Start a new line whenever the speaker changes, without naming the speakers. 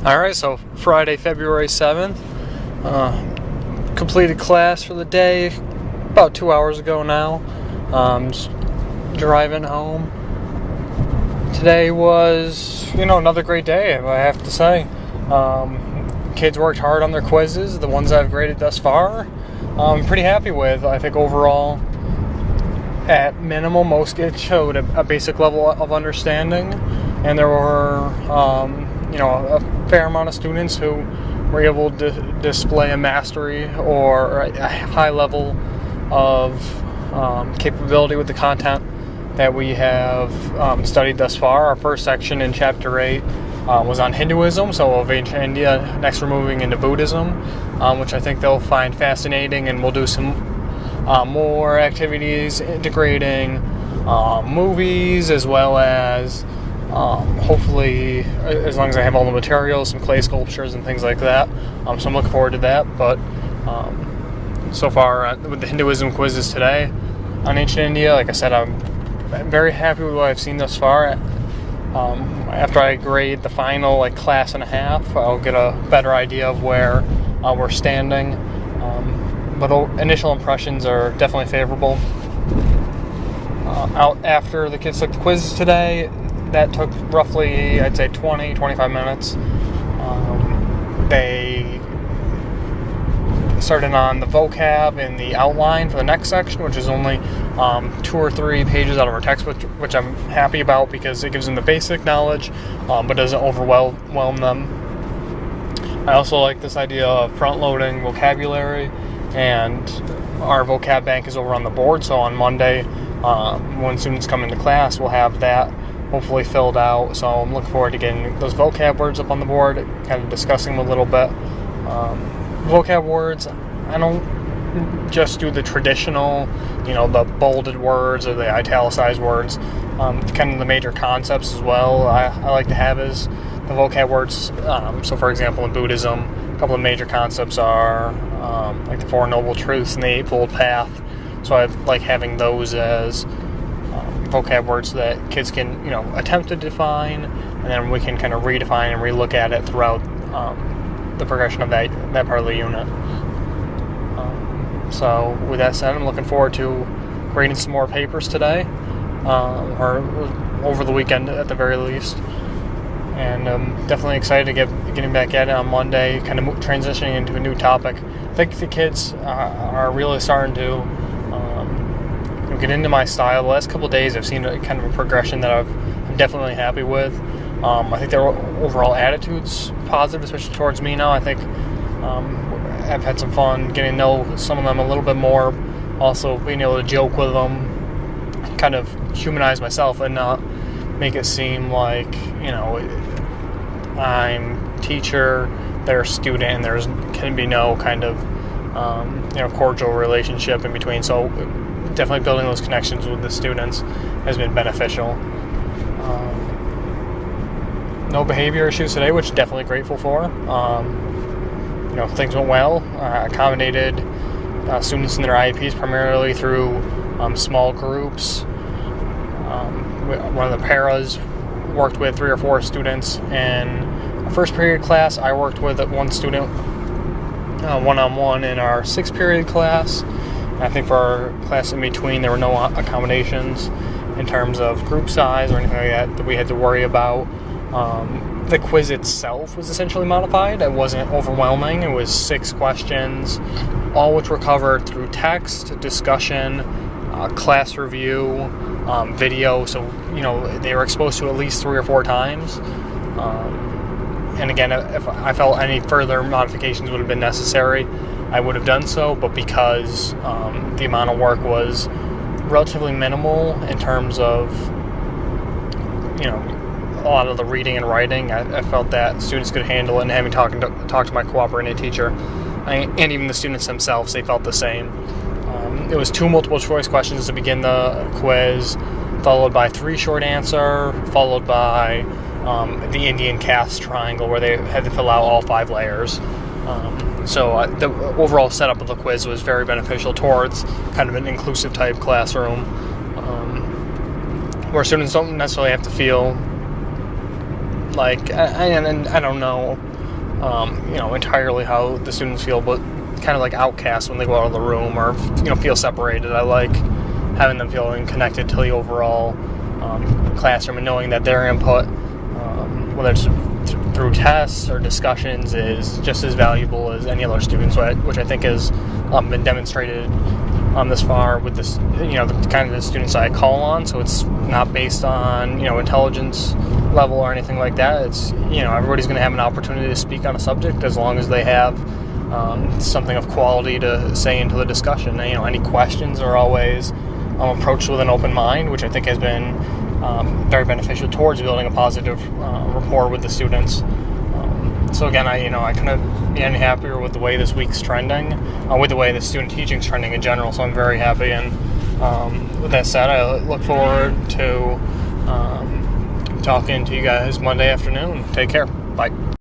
Alright, so Friday, February 7th, completed class for the day about 2 hours ago now. Just driving home. Today was, another great day, I have to say. Kids worked hard on their quizzes, the ones I've graded thus far. I'm pretty happy with. I think overall, at minimum, most kids showed a basic level of understanding, and there were a fair amount of students who were able to display a mastery or a high level of capability with the content that we have studied thus far. Our first section in Chapter 8 was on Hinduism, so of ancient India. Next we're moving into Buddhism, which I think they'll find fascinating, and we'll do some more activities integrating movies as well as hopefully, as long as I have all the materials, some clay sculptures and things like that. So I'm looking forward to that. But so far with the Hinduism quizzes today on ancient India, like I said, I'm very happy with what I've seen thus far. After I grade the final class and a half, I'll get a better idea of where we're standing. But initial impressions are definitely favorable. Out after the kids took the quizzes today, that took roughly, I'd say, 20-25 minutes. They started on the vocab and the outline for the next section, which is only 2 or 3 pages out of our textbook, which I'm happy about because it gives them the basic knowledge, but doesn't overwhelm them. I also like this idea of front-loading vocabulary, and our vocab bank is over on the board, so on Monday, when students come into class, we'll have that hopefully filled out. So I'm looking forward to getting those vocab words up on the board, kind of discussing them a little bit. Vocab words, I don't just do the traditional, the bolded words or the italicized words, kind of the major concepts as well. I like to have as the vocab words. So for example, in Buddhism, a couple of major concepts are like the Four Noble Truths and the Eightfold Path. So I like having those as vocab words that kids can, attempt to define, and then we can kind of redefine and relook at it throughout the progression of that part of the unit. So with that said, I'm looking forward to grading some more papers today, or over the weekend at the very least. And I'm definitely excited to getting back at it on Monday, kind of transitioning into a new topic. I think the kids are really starting to get into my style. The last couple of days I've seen kind of a progression that I'm definitely happy with. I think their overall attitude's positive, especially towards me now. I think I've had some fun getting to know some of them a little bit more. Also being able to joke with them, kind of humanize myself and not make it seem like, I'm teacher, they're student, and there's can be no kind of cordial relationship in between. So definitely building those connections with the students has been beneficial. No behavior issues today, which I'm definitely grateful for. Things went well. Accommodated students in their IEPs primarily through small groups. One of the paras worked with 3 or 4 students in a first period class. I worked with one student one-on-one in our 6th period class. I think for our class in between, there were no accommodations in terms of group size or anything like that we had to worry about. The quiz itself was essentially modified. It wasn't overwhelming. It was 6 questions, all which were covered through text, discussion, class review, video. So, they were exposed to at least 3 or 4 times. And again, if I felt any further modifications would have been necessary, I would have done so, but because the amount of work was relatively minimal in terms of, a lot of the reading and writing, I felt that students could handle it, and having talked to my cooperating teacher, and even the students themselves, they felt the same. It was 2 multiple choice questions to begin the quiz, followed by 3 short answer, followed by the Indian caste triangle where they had to fill out all 5 layers. So the overall setup of the quiz was very beneficial towards kind of an inclusive type classroom, where students don't necessarily have to feel like, and I don't know, entirely how the students feel, but kind of like outcasts when they go out of the room or, feel separated. I like having them feeling connected to the overall classroom and knowing that their input, whether it's through tests or discussions, is just as valuable as any other students, which I think has been demonstrated this far with this, the kind of the students I call on. So it's not based on, intelligence level or anything like that. It's, everybody's going to have an opportunity to speak on a subject as long as they have something of quality to say into the discussion. And, any questions are always approached with an open mind, which I think has been very beneficial towards building a positive rapport with the students. So again, I couldn't be any happier with the way this week's trending, with the way the student teaching's trending in general. So I'm very happy. And with that said, I look forward to talking to you guys Monday afternoon. Take care. Bye.